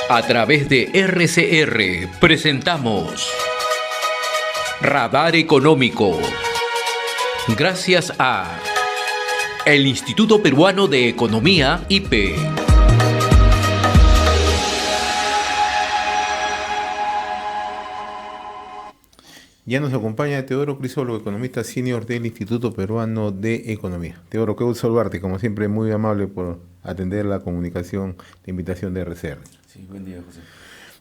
A través de RCR presentamos Radar Económico. Gracias a el Instituto Peruano de Economía, IPE. Ya nos acompaña Teodoro Crisólogo, economista senior del Instituto Peruano de Economía. Teodoro, qué gusto saludarte, como siempre, muy amable por atender la comunicación, la invitación de RCR. Sí, buen día, José.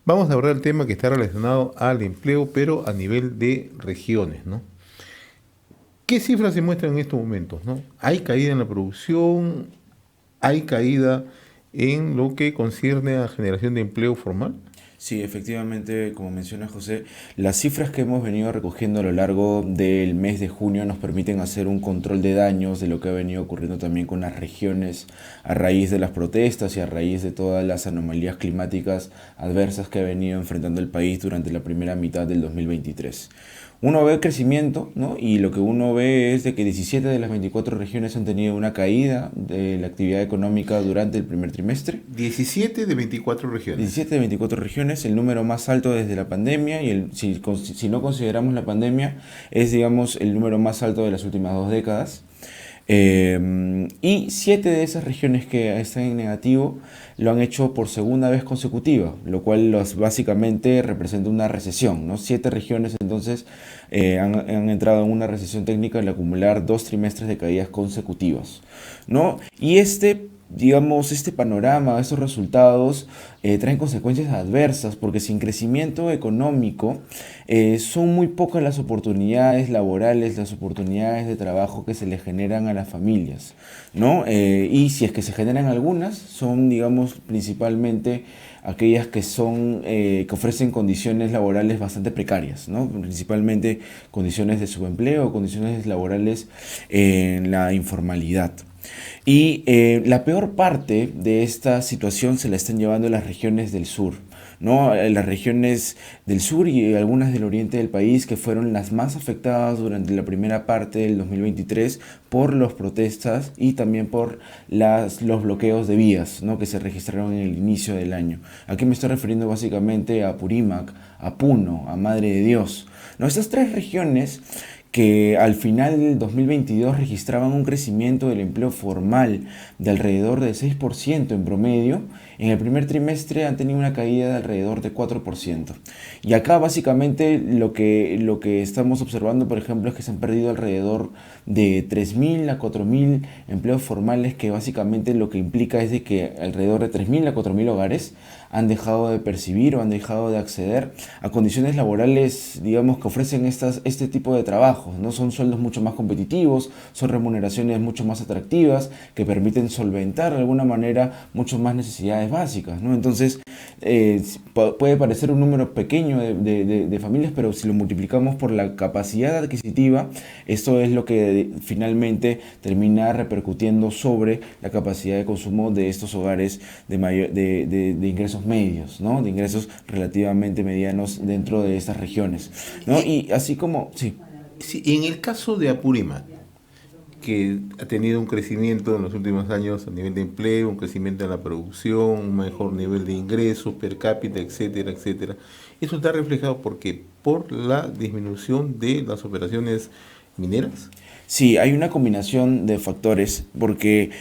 Vamos a abordar el tema que está relacionado al empleo, pero a nivel de regiones, ¿no? ¿Qué cifras se muestran en estos momentos, no? ¿Hay caída en la producción? ¿Hay caída en lo que concierne a generación de empleo formal? Sí, efectivamente, como menciona José, las cifras que hemos venido recogiendo a lo largo del mes de junio nos permiten hacer un control de daños de lo que ha venido ocurriendo también con las regiones a raíz de las protestas y a raíz de todas las anomalías climáticas adversas que ha venido enfrentando el país durante la primera mitad del 2023. Uno ve crecimiento, ¿no? Y lo que uno ve es de que 17 de las 24 regiones han tenido una caída de la actividad económica durante el primer trimestre. 17 de 24 regiones. 17 de 24 regiones, el número más alto desde la pandemia, y si no consideramos la pandemia, es, digamos, el número más alto de las últimas 2 décadas. Y 7 de esas regiones que están en negativo lo han hecho por segunda vez consecutiva, lo cual básicamente representa una recesión, ¿no? 7 regiones entonces han entrado en una recesión técnica al acumular 2 trimestres de caídas consecutivas, ¿no? Y digamos, este panorama, estos resultados traen consecuencias adversas, porque sin crecimiento económico son muy pocas las oportunidades laborales, las oportunidades de trabajo que se le generan a las familias, ¿no? Y si es que se generan algunas, son, digamos, principalmente aquellas que que ofrecen condiciones laborales bastante precarias, ¿no? Principalmente condiciones de subempleo, condiciones laborales en la informalidad. Y la peor parte de esta situación se la están llevando las regiones del sur, ¿no? Las regiones del sur y algunas del oriente del país, que fueron las más afectadas durante la primera parte del 2023 por las protestas y también por los bloqueos de vías, ¿no? Que se registraron en el inicio del año. Aquí me estoy refiriendo básicamente a Apurímac, a Puno, a Madre de Dios, ¿no? Estas 3 regiones que al final del 2022 registraban un crecimiento del empleo formal de alrededor del 6% en promedio, en el primer trimestre han tenido una caída de alrededor de 4%. Y acá básicamente lo que estamos observando, por ejemplo, es que se han perdido alrededor de 3.000 a 4.000 empleos formales, que básicamente lo que implica es de que alrededor de 3.000 a 4.000 hogares han dejado de percibir o han dejado de acceder a condiciones laborales, digamos, que ofrecen este tipo de trabajos, ¿no? Son sueldos mucho más competitivos, son remuneraciones mucho más atractivas, que permiten solventar de alguna manera mucho más necesidades básicas, ¿no? Entonces, puede parecer un número pequeño de familias, pero si lo multiplicamos por la capacidad adquisitiva, esto es lo que finalmente termina repercutiendo sobre la capacidad de consumo de estos hogares de ingresos medios, ¿no? De ingresos relativamente medianos dentro de estas regiones, ¿no? Y así como, sí. Sí, en el caso de Apurímac, que ha tenido un crecimiento en los últimos años a nivel de empleo, un crecimiento en la producción, un mejor nivel de ingresos per cápita, etcétera, etcétera. Eso está reflejado por la disminución de las operaciones mineras. Sí, hay una combinación de factores, porque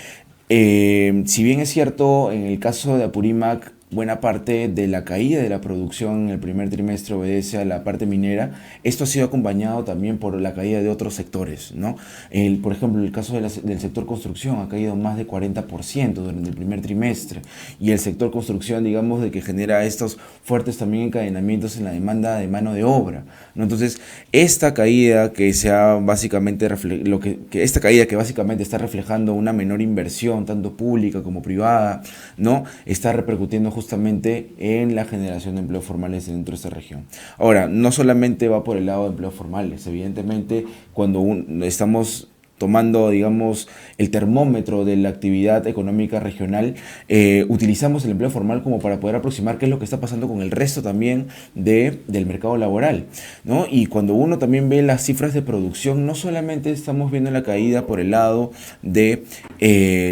si bien es cierto, en el caso de Apurímac, buena parte de la caída de la producción en el primer trimestre obedece a la parte minera, esto ha sido acompañado también por la caída de otros sectores, ¿no? Por ejemplo, el caso del sector construcción ha caído más de 40% durante el primer trimestre, y el sector construcción, digamos, de que genera estos fuertes también encadenamientos en la demanda de mano de obra, ¿no? Entonces, esta caída que básicamente esta caída que básicamente está reflejando una menor inversión, tanto pública como privada, ¿no? Está repercutiendo justamente en la generación de empleos formales dentro de esta región. Ahora, no solamente va por el lado de empleos formales, evidentemente cuando estamos tomando, digamos, el termómetro de la actividad económica regional, utilizamos el empleo formal como para poder aproximar qué es lo que está pasando con el resto también del mercado laboral, ¿no? Y cuando uno también ve las cifras de producción, no solamente estamos viendo la caída por el lado de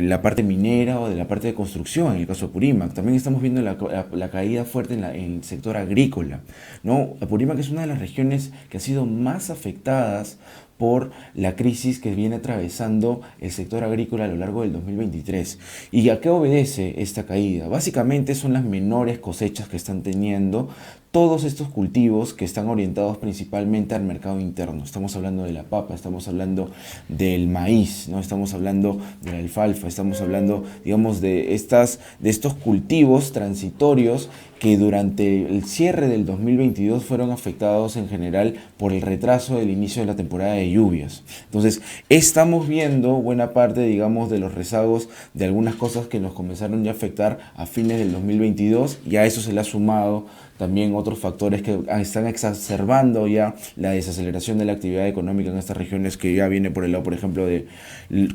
la parte minera o de la parte de construcción, en el caso de Apurímac, también estamos viendo la caída fuerte en el sector agrícola, ¿no? Apurímac es una de las regiones que ha sido más afectadas por la crisis que viene atravesando el sector agrícola a lo largo del 2023. ¿Y a qué obedece esta caída? Básicamente son las menores cosechas que están teniendo todos estos cultivos que están orientados principalmente al mercado interno. Estamos hablando de la papa, estamos hablando del maíz, ¿no? Estamos hablando de la alfalfa, estamos hablando, digamos, de estos cultivos transitorios que durante el cierre del 2022 fueron afectados en general por el retraso del inicio de la temporada de lluvias. Entonces, estamos viendo buena parte, digamos, de los rezagos de algunas cosas que nos comenzaron ya a afectar a fines del 2022, y a eso se le ha sumado también otros factores que están exacerbando ya la desaceleración de la actividad económica en estas regiones, que ya viene por el lado, por ejemplo, de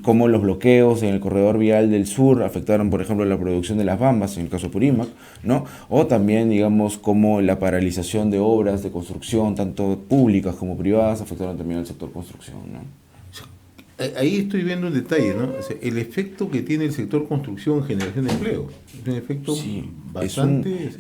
cómo los bloqueos en el corredor vial del sur afectaron, por ejemplo, la producción de las bambas, en el caso de Apurímac, ¿no? O también, digamos, como la paralización de obras de construcción, tanto públicas como privadas, afectaron también al sector construcción, ¿no? Ahí estoy viendo un detalle, ¿no? O sea, el efecto que tiene el sector construcción en generación de empleo. Es un efecto bastante...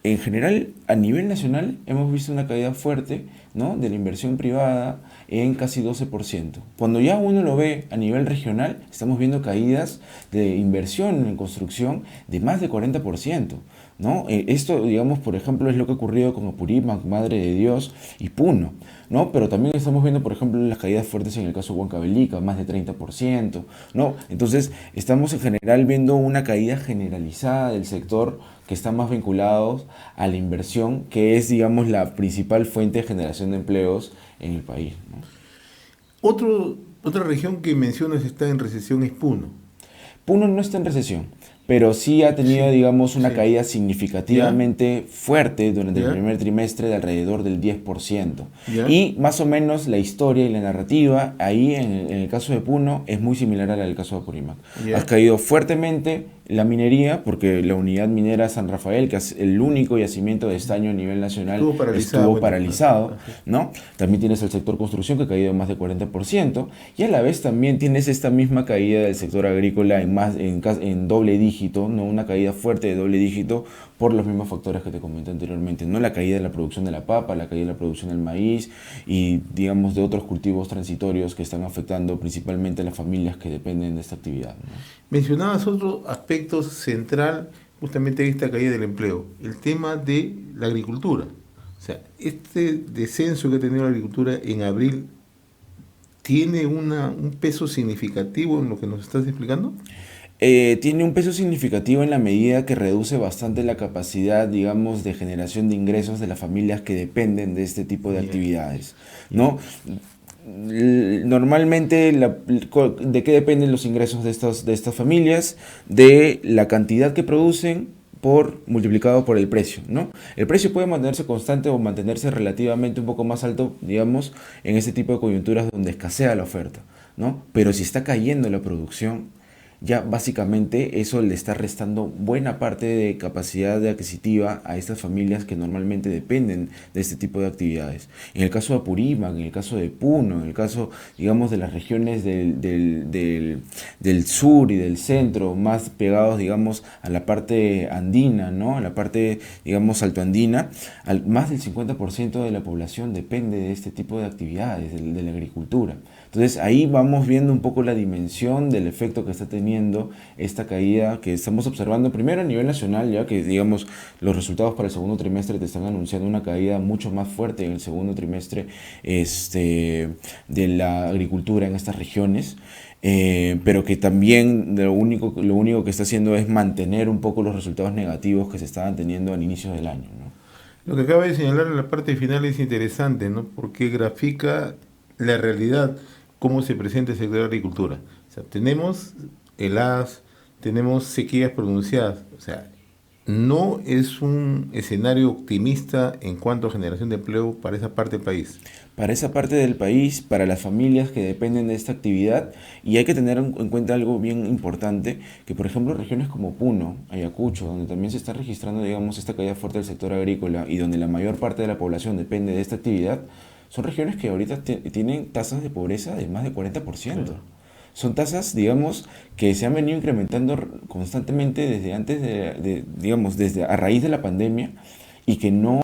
En general, a nivel nacional, hemos visto una caída fuerte, ¿no?, de la inversión privada en casi 12%. Cuando ya uno lo ve a nivel regional, estamos viendo caídas de inversión en construcción de más de 40%. ¿No? Esto, digamos, por ejemplo, es lo que ha ocurrido con Apurímac, Madre de Dios y Puno, ¿no? Pero también estamos viendo, por ejemplo, las caídas fuertes en el caso de Huancavelica, más de 30%, ¿no? Entonces, estamos en general viendo una caída generalizada del sector que está más vinculado a la inversión, que es, digamos, la principal fuente de generación de empleos en el país, ¿no? Otra región que mencionas está en recesión es Puno. Puno no está en recesión, pero sí ha tenido, digamos, una caída significativamente fuerte durante el primer trimestre de alrededor del 10%. Y más o menos la historia y la narrativa ahí en el caso de Puno es muy similar a la del caso de Apurímac. Ha caído fuertemente la minería, porque la unidad minera San Rafael, que es el único yacimiento de estaño a nivel nacional, estuvo paralizado, ¿no? También tienes el sector construcción, que ha caído más de 40%, y a la vez también tienes esta misma caída del sector agrícola en doble dígito, ¿no? Una caída fuerte de doble dígito por los mismos factores que te comenté anteriormente, ¿no? La caída de la producción de la papa, la caída de la producción del maíz y, digamos, de otros cultivos transitorios que están afectando principalmente a las familias que dependen de esta actividad, ¿no? Mencionabas otro aspecto central justamente de esta caída del empleo, el tema de la agricultura. O sea, este descenso que ha tenido la agricultura en abril tiene un peso significativo en lo que nos estás explicando. Tiene un peso significativo en la medida que reduce bastante la capacidad, digamos, de generación de ingresos de las familias que dependen de este tipo de actividades, ¿no? Normalmente, ¿de qué dependen los ingresos de estas familias? De la cantidad que producen multiplicado por el precio, ¿no? El precio puede mantenerse constante o mantenerse relativamente un poco más alto, digamos, en este tipo de coyunturas donde escasea la oferta, ¿no? Pero si está cayendo la producción, ya básicamente eso le está restando buena parte de capacidad adquisitiva a estas familias que normalmente dependen de este tipo de actividades. En el caso de Apurímac, en el caso de Puno, en el caso, digamos, de las regiones del sur y del centro, más pegados, digamos, a la parte andina, ¿no? A la parte, digamos, altoandina, más del 50% de la población depende de este tipo de actividades, de la agricultura. Entonces ahí vamos viendo un poco la dimensión del efecto que está teniendo esta caída que estamos observando primero a nivel nacional, ya que, digamos, los resultados para el segundo trimestre te están anunciando una caída mucho más fuerte en el segundo trimestre de la agricultura en estas regiones, pero que también lo único que está haciendo es mantener un poco los resultados negativos que se estaban teniendo al inicio del año, ¿no? Lo que acaba de señalar en la parte final es interesante, ¿no? Porque grafica la realidad, cómo se presenta el sector de agricultura. O sea, tenemos heladas, tenemos sequías pronunciadas. O sea, no es un escenario optimista en cuanto a generación de empleo para esa parte del país. Para esa parte del país, para las familias que dependen de esta actividad, y hay que tener en cuenta algo bien importante, que por ejemplo regiones como Puno, Ayacucho, donde también se está registrando, digamos, esta caída fuerte del sector agrícola y donde la mayor parte de la población depende de esta actividad, son regiones que ahorita tienen tasas de pobreza de más de 40%. Claro. Son tasas, digamos, que se han venido incrementando constantemente desde antes digamos, desde a raíz de la pandemia y que no,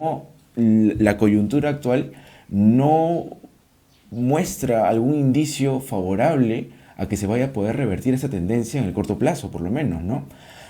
la coyuntura actual no muestra algún indicio favorable a que se vaya a poder revertir esa tendencia en el corto plazo, por lo menos, ¿no?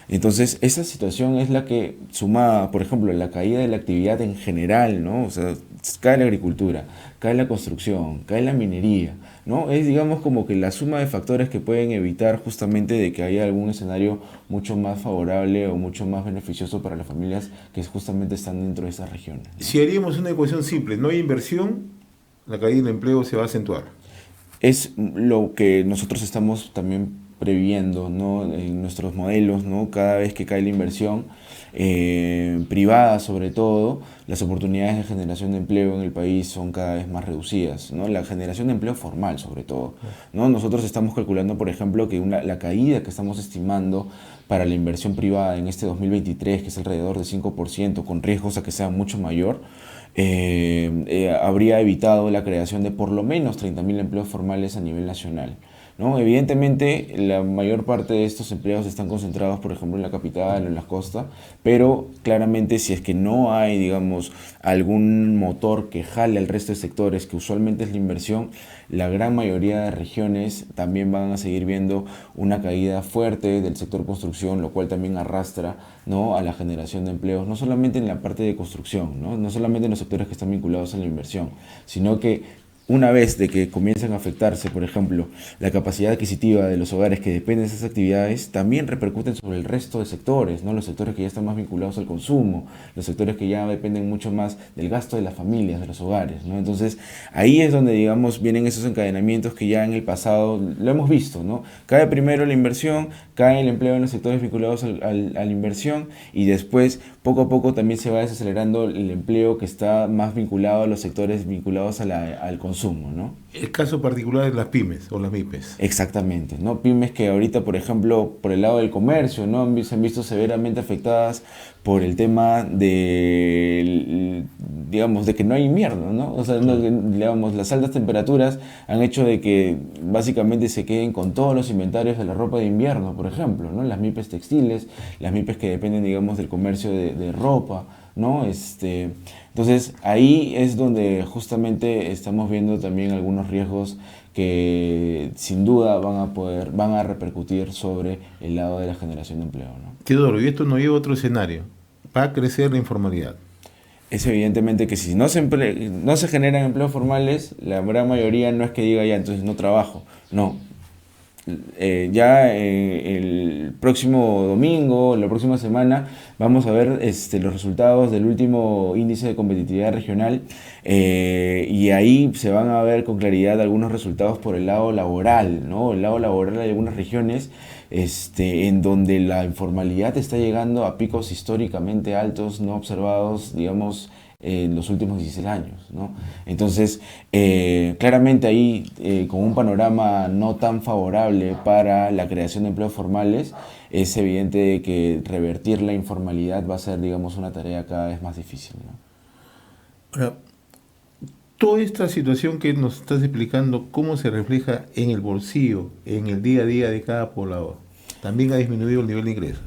Entonces, esa situación es la que suma, por ejemplo, la caída de la actividad en general, ¿no? O sea, cae la agricultura, cae la construcción, cae la minería, ¿no? Es, digamos, como que la suma de factores que pueden evitar justamente de que haya algún escenario mucho más favorable o mucho más beneficioso para las familias que justamente están dentro de esas regiones, ¿no? Si haríamos una ecuación simple, no hay inversión, la caída del empleo se va a acentuar. Es lo que nosotros estamos también previendo, ¿no? En nuestros modelos, ¿no? Cada vez que cae la inversión privada, sobre todo, las oportunidades de generación de empleo en el país son cada vez más reducidas, ¿no? La generación de empleo formal, sobre todo, ¿no? Nosotros estamos calculando, por ejemplo, que la caída que estamos estimando para la inversión privada en este 2023, que es alrededor de 5%, con riesgos a que sea mucho mayor, habría evitado la creación de por lo menos 30.000 empleos formales a nivel nacional, ¿no? Evidentemente, la mayor parte de estos empleos están concentrados, por ejemplo, en la capital o en las costas, pero claramente si es que no hay, digamos, algún motor que jale al resto de sectores, que usualmente es la inversión, la gran mayoría de regiones también van a seguir viendo una caída fuerte del sector construcción, lo cual también arrastra, ¿no?, a la generación de empleos, no solamente en la parte de construcción, ¿no? No solamente en los sectores que están vinculados a la inversión, sino que una vez de que comiencen a afectarse, por ejemplo, la capacidad adquisitiva de los hogares que dependen de esas actividades, también repercuten sobre el resto de sectores, ¿no? Los sectores que ya están más vinculados al consumo, los sectores que ya dependen mucho más del gasto de las familias, de los hogares, ¿no? Entonces, ahí es donde, digamos, vienen esos encadenamientos que ya en el pasado lo hemos visto, ¿no? Cae primero la inversión, cae el empleo en los sectores vinculados a la inversión y después, poco a poco, también se va desacelerando el empleo que está más vinculado a los sectores vinculados al consumo, ¿no? El caso particular es las pymes o las MIPES. Exactamente, ¿no? Pymes que ahorita, por ejemplo, por el lado del comercio, ¿no? Se han visto severamente afectadas por el tema de, digamos, de que no hay invierno, ¿no? O sea, no, digamos, las altas temperaturas han hecho de que básicamente se queden con todos los inventarios de la ropa de invierno, por ejemplo, ¿no? Las MIPES textiles, las MIPES que dependen, digamos, del comercio de ropa, ¿no? Entonces ahí es donde justamente estamos viendo también algunos riesgos que sin duda van a repercutir sobre el lado de la generación de empleo, ¿no? Teodoro, y esto nos lleva a otro escenario. Va a crecer la informalidad. Es evidentemente que si no no se generan empleos formales, la gran mayoría no es que diga ya, entonces no trabajo, no. El próximo domingo, la próxima semana, vamos a ver los resultados del último índice de competitividad regional y ahí se van a ver con claridad algunos resultados por el lado laboral, ¿no? El lado laboral hay algunas regiones en donde la informalidad está llegando a picos históricamente altos, no observados, digamos, en los últimos 16 años, ¿no? Entonces, claramente ahí, con un panorama no tan favorable para la creación de empleos formales, es evidente que revertir la informalidad va a ser, digamos, una tarea cada vez más difícil, ¿no? Ahora, toda esta situación que nos estás explicando, ¿cómo se refleja en el bolsillo, en el día a día de cada poblador? ¿También ha disminuido el nivel de ingresos?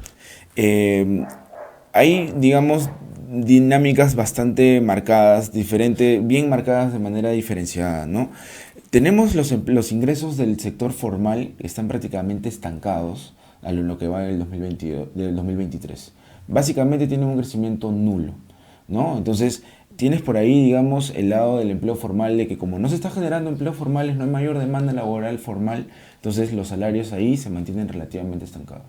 Hay, digamos, dinámicas bastante marcadas, bien marcadas de manera diferenciada, ¿no? Tenemos los ingresos del sector formal que están prácticamente estancados a lo que va del 2023. Básicamente tienen un crecimiento nulo, ¿no? Entonces, tienes por ahí, digamos, el lado del empleo formal, de que como no se está generando empleos formales, no hay mayor demanda laboral formal, entonces los salarios ahí se mantienen relativamente estancados.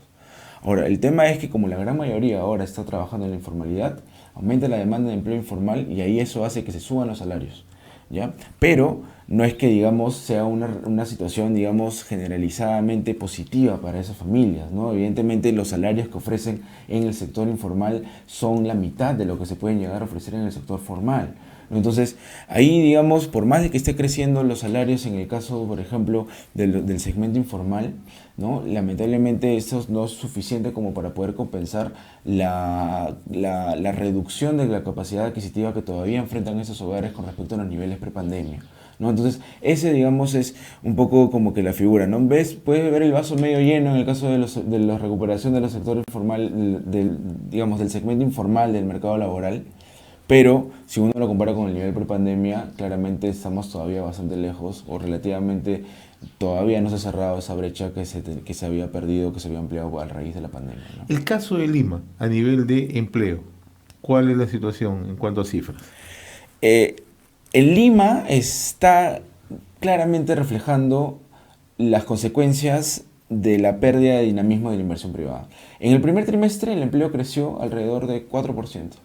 Ahora, el tema es que como la gran mayoría ahora está trabajando en la informalidad, aumenta la demanda de empleo informal y ahí eso hace que se suban los salarios, ¿ya? Pero no es que, digamos, sea una situación, digamos, generalizadamente positiva para esas familias, ¿no? Evidentemente los salarios que ofrecen en el sector informal son la mitad de lo que se pueden llegar a ofrecer en el sector formal. Entonces, ahí, digamos, por más de que esté creciendo los salarios en el caso, por ejemplo, del segmento informal, ¿no? Lamentablemente eso no es suficiente como para poder compensar la reducción de la capacidad adquisitiva que todavía enfrentan esos hogares con respecto a los niveles prepandemia, ¿no? Entonces, ese, digamos, es un poco como que la figura, ¿no? Puedes ver el vaso medio lleno en el caso de la recuperación del sector informal, digamos, del segmento informal del mercado laboral. Pero si uno lo compara con el nivel prepandemia, claramente estamos todavía bastante lejos, o relativamente todavía no se ha cerrado esa brecha que se había perdido, que se había ampliado a raíz de la pandemia, ¿no? El caso de Lima, a nivel de empleo, ¿cuál es la situación en cuanto a cifras? En Lima está claramente reflejando las consecuencias de la pérdida de dinamismo de la inversión privada. En el primer trimestre el empleo creció alrededor de 4%.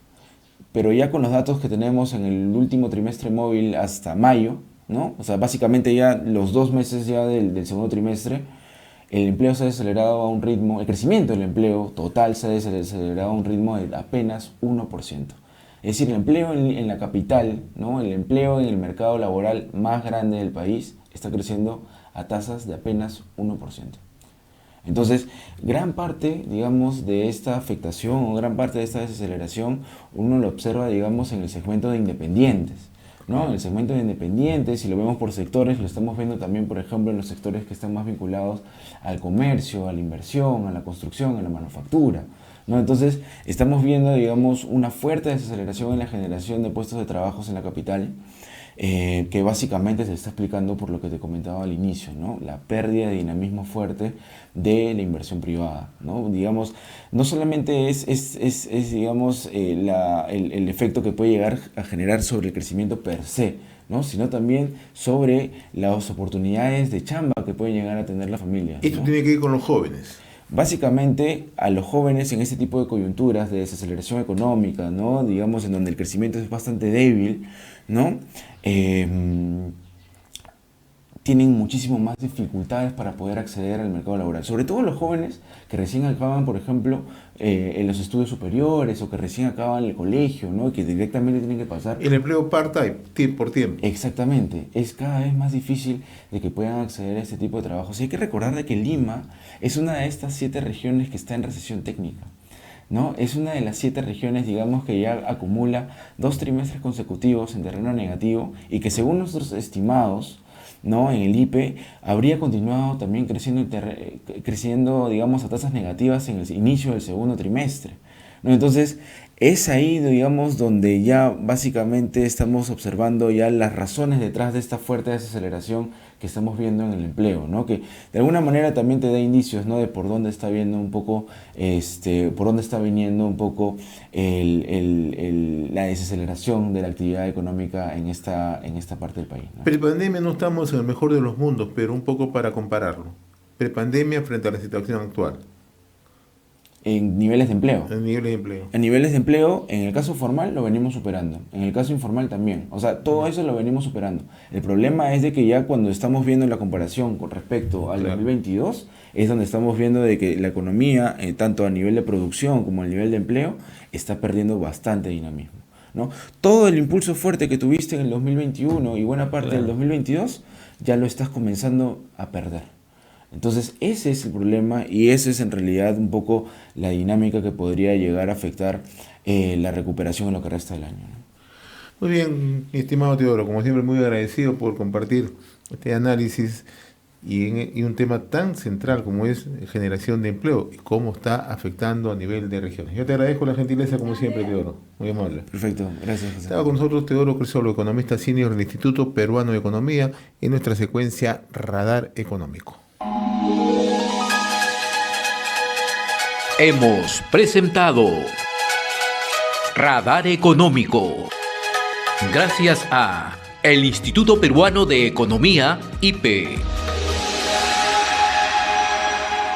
Pero ya con los datos que tenemos en el último trimestre móvil hasta mayo, ¿no? O sea, básicamente ya los 2 meses ya del segundo trimestre, el empleo se ha desacelerado a un ritmo, el crecimiento del empleo total se ha desacelerado a un ritmo de apenas 1%. Es decir, el empleo en la capital, ¿no? El empleo en el mercado laboral más grande del país está creciendo a tasas de apenas 1%. Entonces, gran parte, digamos, de esta afectación o gran parte de esta desaceleración uno lo observa, digamos, en el segmento de independientes, ¿no? En el segmento de independientes, si lo vemos por sectores, lo estamos viendo también, por ejemplo, en los sectores que están más vinculados al comercio, a la inversión, a la construcción, a la manufactura, ¿no? Entonces, estamos viendo, digamos, una fuerte desaceleración en la generación de puestos de trabajo en la capital, que básicamente se está explicando por lo que te comentaba al inicio, ¿no? La pérdida de dinamismo fuerte de la inversión privada, ¿no? Digamos, no solamente es digamos, el efecto que puede llegar a generar sobre el crecimiento per se, ¿no? Sino también sobre las oportunidades de chamba que pueden llegar a tener las familias, Esto ¿no? tiene que ir con los jóvenes. Básicamente, a los jóvenes en este tipo de coyunturas de desaceleración económica, ¿no? Digamos, en donde el crecimiento es bastante débil, ¿no? Tienen muchísimo más dificultades para poder acceder al mercado laboral. Sobre todo los jóvenes que recién acaban, por ejemplo, en los estudios superiores o que recién acaban el colegio, ¿no? Que directamente tienen que pasar. El empleo part-time, por tiempo. Exactamente. Es cada vez más difícil de que puedan acceder a este tipo de trabajos. Y hay que recordar de que Lima es una de estas 7 regiones que está en recesión técnica, ¿no? Es una de las 7 regiones, digamos, que ya acumula 2 trimestres consecutivos en terreno negativo y que según nuestros estimados, ¿no? En el IPE habría continuado también creciendo, digamos, a tasas negativas en el inicio del segundo trimestre, ¿no? Entonces, es ahí, digamos, donde ya básicamente estamos observando ya las razones detrás de esta fuerte desaceleración que estamos viendo en el empleo, ¿no? Que de alguna manera también te da indicios, ¿no? De por dónde está viendo un poco, por dónde está viniendo un poco la desaceleración de la actividad económica en esta parte del país, ¿no? Prepandemia no estamos en el mejor de los mundos, pero un poco para compararlo. Prepandemia frente a la situación actual. En niveles de empleo. En niveles de empleo. En niveles de empleo, en el caso formal lo venimos superando, en el caso informal también. O sea, todo eso lo venimos superando. El problema es de que ya cuando estamos viendo la comparación con respecto al 2022, es donde estamos viendo de que la economía, tanto a nivel de producción como a nivel de empleo, está perdiendo bastante dinamismo, ¿no? Todo el impulso fuerte que tuviste en el 2021 y buena parte del 2022, ya lo estás comenzando a perder. Entonces ese es el problema y esa es en realidad un poco la dinámica que podría llegar a afectar la recuperación en lo que resta del año, ¿no? Muy bien, mi estimado Teodoro, como siempre muy agradecido por compartir este análisis y un tema tan central como es generación de empleo y cómo está afectando a nivel de regiones. Yo te agradezco la gentileza como siempre, Teodoro, muy amable. Perfecto, gracias, José. Estaba con nosotros Teodoro Crisolo, economista senior del Instituto Peruano de Economía, en nuestra secuencia Radar Económico. Hemos presentado Radar Económico. Gracias a el Instituto Peruano de Economía, IPE.